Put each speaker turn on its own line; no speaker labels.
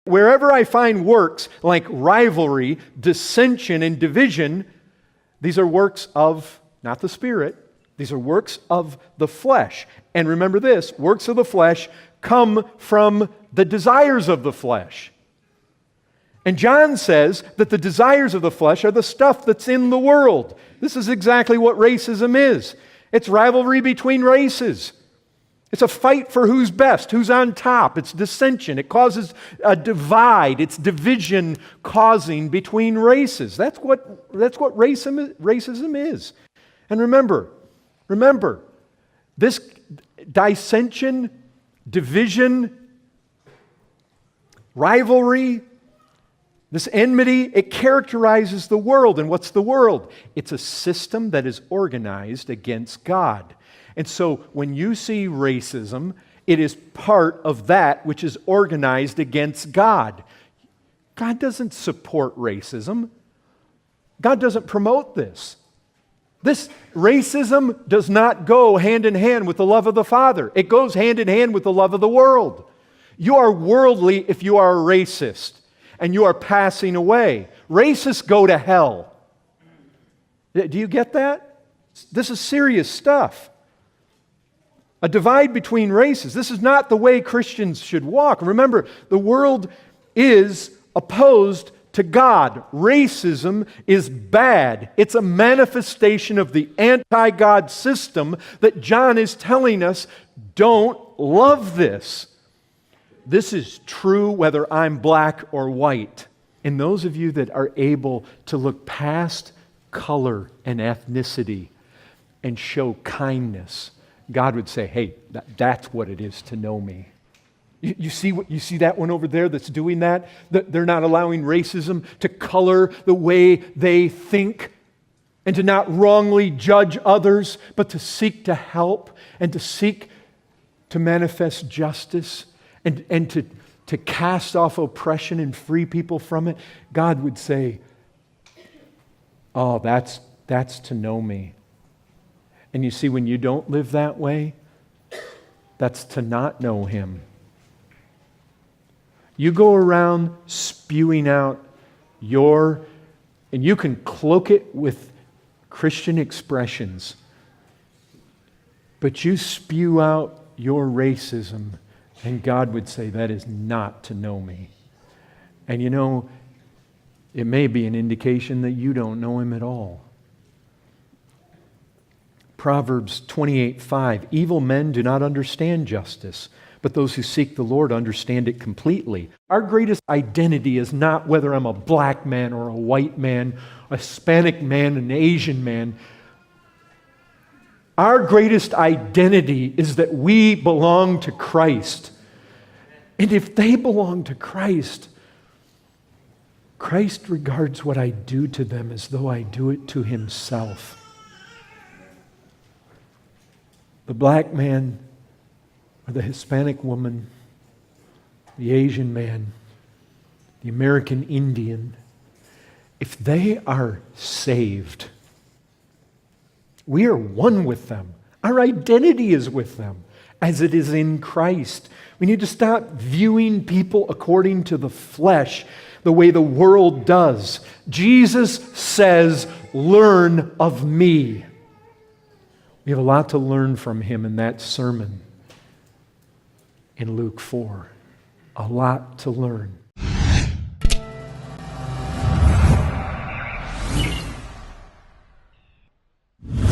Wherever I find works like rivalry, dissension, and division, these are works of, not the Spirit, these are works of the flesh. And remember this, works of the flesh come from the desires of the flesh. And John says that the desires of the flesh are the stuff that's in the world. This is exactly what racism is. It's rivalry between races. It's a fight for who's best, who's on top. It's dissension. It causes a divide. It's division causing between races. That's what racism is. And remember, this dissension, division, rivalry, this enmity, it characterizes the world. And what's the world? It's a system that is organized against God. And so when you see racism, it is part of that which is organized against God. God doesn't support racism. God doesn't promote this. This racism does not go hand in hand with the love of the Father. It goes hand in hand with the love of the world. You are worldly if you are a racist, and you are passing away. Racists go to hell. Do you get that? This is serious stuff. A divide between races. This is not the way Christians should walk. Remember, the world is opposed to God. Racism is bad. It's a manifestation of the anti-God system that John is telling us, don't love this. This is true whether I'm black or white. And those of you that are able to look past color and ethnicity and show kindness, God would say, hey, that's what it is to know me. You see that one over there that's doing that? They're not allowing racism to color the way they think and to not wrongly judge others, but to seek to help and to seek to manifest justice and to cast off oppression and free people from it. God would say, oh, that's to know me. And you see, when you don't live that way, that's to not know Him. You go around spewing out and you can cloak it with Christian expressions, but you spew out your racism, and God would say, that is not to know me. And you know, it may be an indication that you don't know Him at all. Proverbs 28:5, evil men do not understand justice, but those who seek the Lord understand it completely. Our greatest identity is not whether I'm a black man or a white man, a Hispanic man, an Asian man. Our greatest identity is that we belong to Christ. And if they belong to Christ, Christ regards what I do to them as though I do it to Himself. The black man or the Hispanic woman, the Asian man, the American Indian, if they are saved, we are one with them. Our identity is with them as it is in Christ. We need to stop viewing people according to the flesh the way the world does. Jesus says, learn of me. We have a lot to learn from Him in that sermon in Luke 4. A lot to learn.